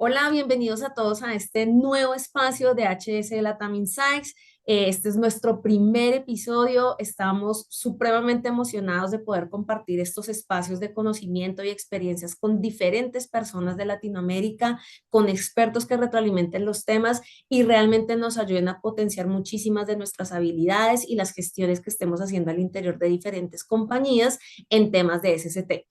Hola, bienvenidos a todos a este nuevo espacio de HS Latam Insights. Este es nuestro primer episodio. Estamos supremamente emocionados de poder compartir estos espacios de conocimiento y experiencias con diferentes personas de Latinoamérica, con expertos que retroalimenten los temas y realmente nos ayuden a potenciar muchísimas de nuestras habilidades y las gestiones que estemos haciendo al interior de diferentes compañías en temas de SST.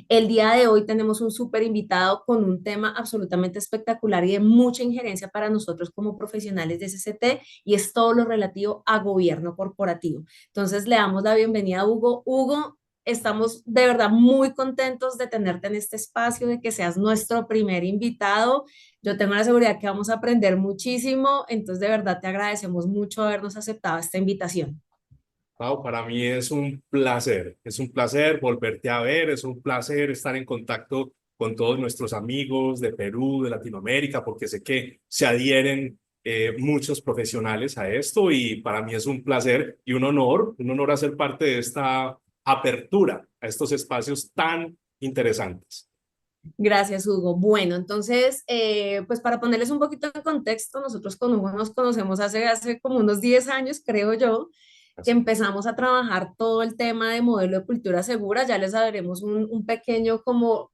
El día de hoy tenemos un súper invitado con un tema absolutamente espectacular y de mucha injerencia para nosotros como profesionales de SCT y es todo lo relativo a gobierno corporativo. Entonces le damos la bienvenida a Hugo. Hugo, estamos de verdad muy contentos de tenerte en este espacio, de que seas nuestro primer invitado. Yo tengo la seguridad que vamos a aprender muchísimo, entonces de verdad te agradecemos mucho habernos aceptado esta invitación. Pau, para mí es un placer volverte a ver, es un placer estar en contacto con todos nuestros amigos de Perú, de Latinoamérica, porque sé que se adhieren muchos profesionales a esto y para mí es un placer y un honor hacer parte de esta apertura a estos espacios tan interesantes. Gracias, Hugo. Bueno, entonces, pues para ponerles un poquito en contexto, nosotros con Hugo nos conocemos hace como unos 10 años, creo yo, que Así. empezamos a trabajar todo el tema de modelo de cultura segura. Ya les daremos un pequeño como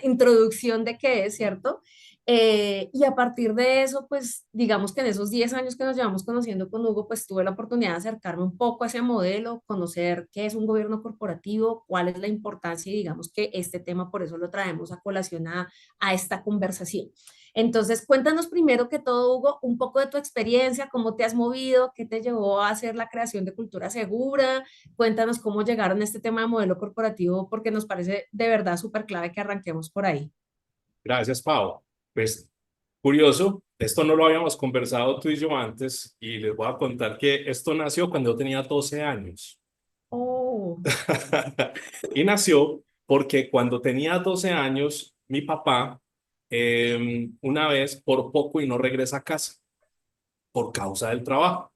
introducción de qué es, ¿cierto? Y a partir de eso, pues digamos que en esos 10 años que nos llevamos conociendo con Hugo, pues tuve la oportunidad de acercarme un poco a ese modelo, conocer qué es un gobierno corporativo, cuál es la importancia y digamos que este tema por eso lo traemos a colación a esta conversación. Entonces, cuéntanos primero que todo, Hugo, un poco de tu experiencia, cómo te has movido, qué te llevó a hacer la creación de Cultura Segura, cuéntanos cómo llegaron a este tema de modelo corporativo, porque nos parece de verdad súper clave que arranquemos por ahí. Gracias, Pau. Pues curioso, esto no lo habíamos conversado tú y yo antes y les voy a contar que esto nació cuando yo tenía 12 años. Oh, Y nació porque cuando tenía 12 años, mi papá una vez por poco y no regresa a casa por causa del trabajo.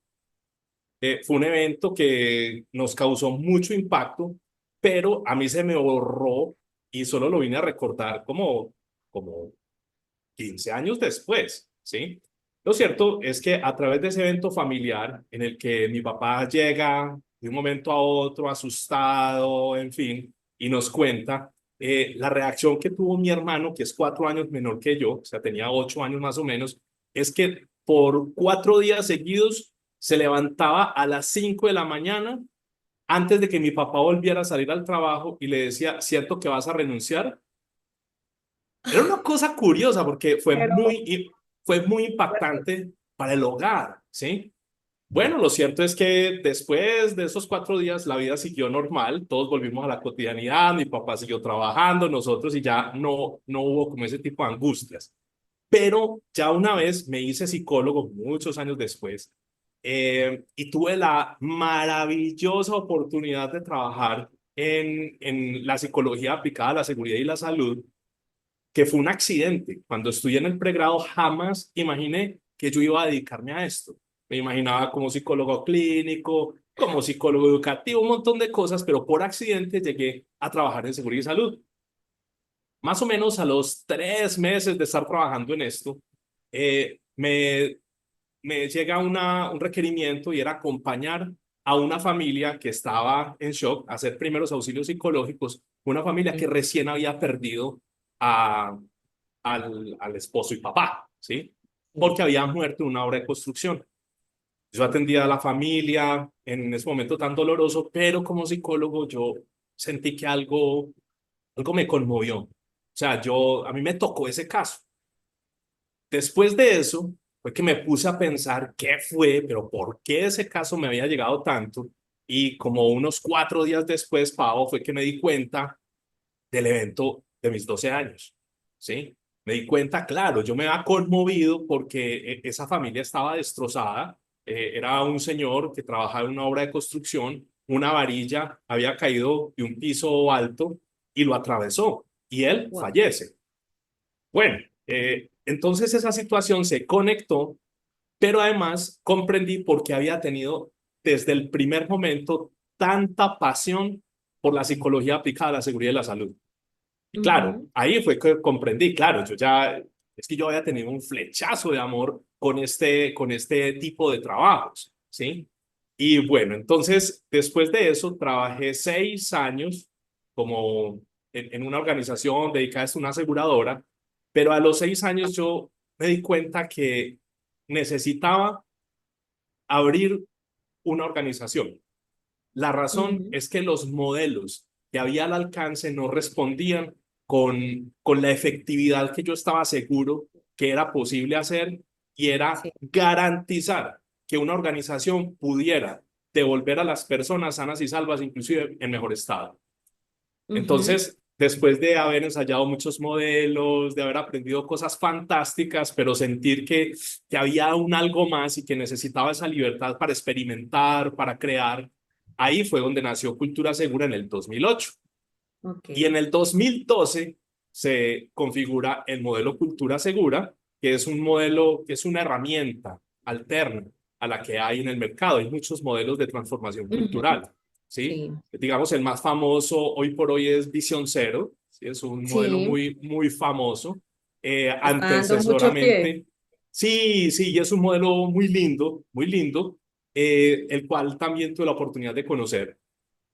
Fue un evento que nos causó mucho impacto, pero a mí se me borró y solo lo vine a recordar como 15 años después, ¿sí? Lo cierto es que a través de ese evento familiar en el que mi papá llega de un momento a otro asustado, en fin, y nos cuenta la reacción que tuvo mi hermano, que es 4 años menor que yo, o sea, tenía 8 años más o menos, es que por 4 días seguidos se levantaba a las 5 de la mañana antes de que mi papá volviera a salir al trabajo y le decía, ¿cierto que vas a renunciar? Era una cosa curiosa porque pero fue muy impactante para el hogar, ¿sí? Bueno, lo cierto es que después de esos 4 días la vida siguió normal, todos volvimos a la cotidianidad, mi papá siguió trabajando, nosotros y ya no hubo como ese tipo de angustias. Pero ya una vez me hice psicólogo muchos años después y tuve la maravillosa oportunidad de trabajar en la psicología aplicada a la seguridad y la salud que fue un accidente. Cuando estudié en el pregrado jamás imaginé que yo iba a dedicarme a esto. Me imaginaba como psicólogo clínico, como psicólogo educativo, un montón de cosas, pero por accidente llegué a trabajar en seguridad y salud. Más o menos a los 3 meses de estar trabajando en esto, eh, me, me llega un requerimiento y era acompañar a una familia que estaba en shock, hacer primeros auxilios psicológicos, una familia que recién había perdido a, al esposo y papá, ¿sí? Porque había muerto en una obra de construcción. Yo atendía a la familia en ese momento tan doloroso, pero como psicólogo yo sentí que algo me conmovió. O sea, a mí me tocó ese caso. Después de eso, fue que me puse a pensar qué fue, pero por qué ese caso me había llegado tanto. Y como unos 4 días después, Pavo, fue que me di cuenta del evento de mis 12 años, ¿sí? Me di cuenta, claro, yo me había conmovido porque esa familia estaba destrozada. Era un señor que trabajaba en una obra de construcción, una varilla había caído de un piso alto y lo atravesó y él wow. fallece. Bueno, entonces esa situación se conectó, pero además comprendí por qué había tenido desde el primer momento tanta pasión por la psicología aplicada a la seguridad y la salud. Claro, Ujú, ahí fue que comprendí, claro, es que yo había tenido un flechazo de amor con este tipo de trabajos, ¿sí? Y bueno, entonces, después de eso, trabajé 6 años como en una organización dedicada a una aseguradora, pero a los 6 años yo me di cuenta que necesitaba abrir una organización. La razón ujú, es que los modelos que había al alcance no respondían con la efectividad que yo estaba seguro que era posible hacer y era sí, garantizar que una organización pudiera devolver a las personas sanas y salvas, inclusive en mejor estado. ujú, Entonces, después de haber ensayado muchos modelos, de haber aprendido cosas fantásticas, pero sentir que había un algo más y que necesitaba esa libertad para experimentar, para crear, ahí fue donde nació Cultura Segura en el 2008. ok, Y en el 2012 se configura el modelo Cultura Segura, que es un modelo, que es una herramienta alterna a la que hay en el mercado. Hay muchos modelos de transformación ujú, cultural, ¿sí? sí, Digamos, el más famoso hoy por hoy es Visión Cero, ¿sí? Es un modelo sí, muy, muy famoso. está dando mucho pie. Antecesoramente, sí, sí, y es un modelo muy lindo, el cual también tuve la oportunidad de conocer.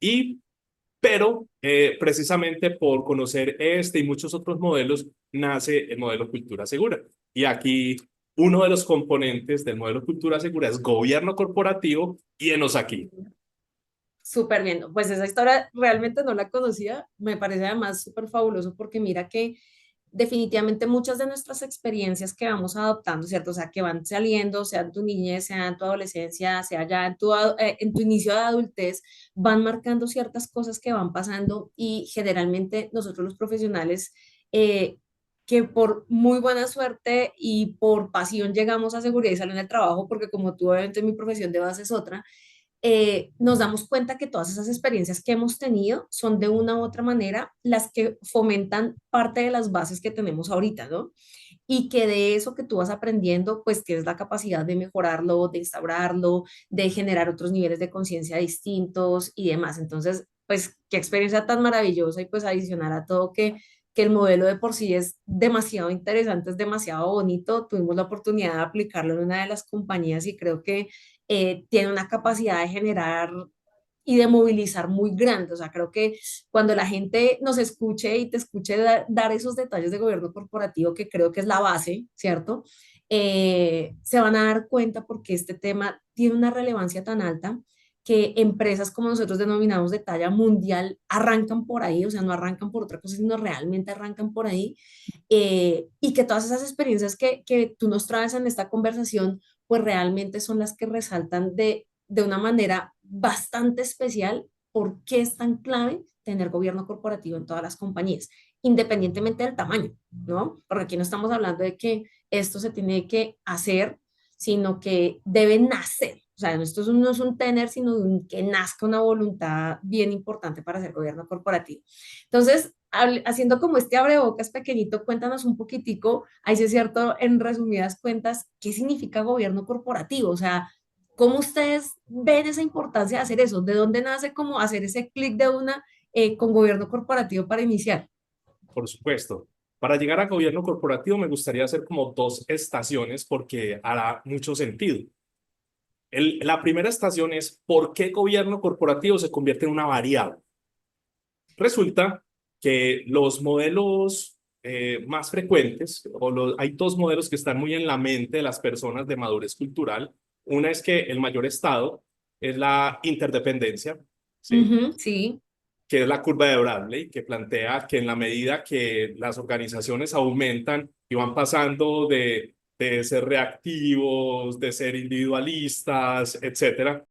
Y pero precisamente por conocer este y muchos otros modelos, nace el modelo Cultura Segura. Y aquí uno de los componentes del modelo Cultura Segura es gobierno corporativo y enos aquí. Súper bien, pues esa historia realmente no la conocía, me parece además súper fabuloso porque mira que definitivamente muchas de nuestras experiencias que vamos adoptando, ¿cierto? O sea, que van saliendo, sea en tu niñez, sea en tu adolescencia, sea ya en tu inicio de adultez, van marcando ciertas cosas que van pasando y generalmente nosotros los profesionales, que por muy buena suerte y por pasión llegamos a seguridad y salud en el trabajo, porque como tú obviamente mi profesión de base es otra, nos damos cuenta que todas esas experiencias que hemos tenido son de una u otra manera las que fomentan parte de las bases que tenemos ahorita, ¿no? Y que de eso que tú vas aprendiendo, pues tienes la capacidad de mejorarlo, de instaurarlo, de generar otros niveles de conciencia distintos y demás. Entonces, pues qué experiencia tan maravillosa y pues adicional a todo que el modelo de por sí es demasiado interesante, es demasiado bonito. Tuvimos la oportunidad de aplicarlo en una de las compañías y creo que tiene una capacidad de generar y de movilizar muy grande. O sea, creo que cuando la gente nos escuche y te escuche dar esos detalles de gobierno corporativo, que creo que es la base, ¿cierto? Se van a dar cuenta porque este tema tiene una relevancia tan alta que empresas como nosotros denominamos de talla mundial arrancan por ahí, o sea, no arrancan por otra cosa, sino realmente arrancan por ahí, y que todas esas experiencias que tú nos traes en esta conversación, pues realmente son las que resaltan de una manera bastante especial por qué es tan clave tener gobierno corporativo en todas las compañías, independientemente del tamaño, ¿no? Porque aquí no estamos hablando de que esto se tiene que hacer, sino que debe nacer. O sea, no es un tener, sino que nazca una voluntad bien importante para hacer gobierno corporativo. Entonces, haciendo como este abrebocas pequeñito, cuéntanos un poquitico, ahí sí es cierto, en resumidas cuentas, ¿qué significa gobierno corporativo? O sea, ¿cómo ustedes ven esa importancia de hacer eso? ¿De dónde nace como hacer ese clic de una con gobierno corporativo para iniciar? Por supuesto. Para llegar a gobierno corporativo me gustaría hacer como dos estaciones porque hará mucho sentido. La primera estación es ¿por qué gobierno corporativo se convierte en una variable? Resulta que los modelos más frecuentes, hay dos modelos que están muy en la mente de las personas de madurez cultural. Una es que el mayor estado es la interdependencia, ¿sí? Ujú, sí, Que es la curva de Bradley, que plantea que en la medida que las organizaciones aumentan y van pasando de ser reactivos, de ser individualistas, etcétera,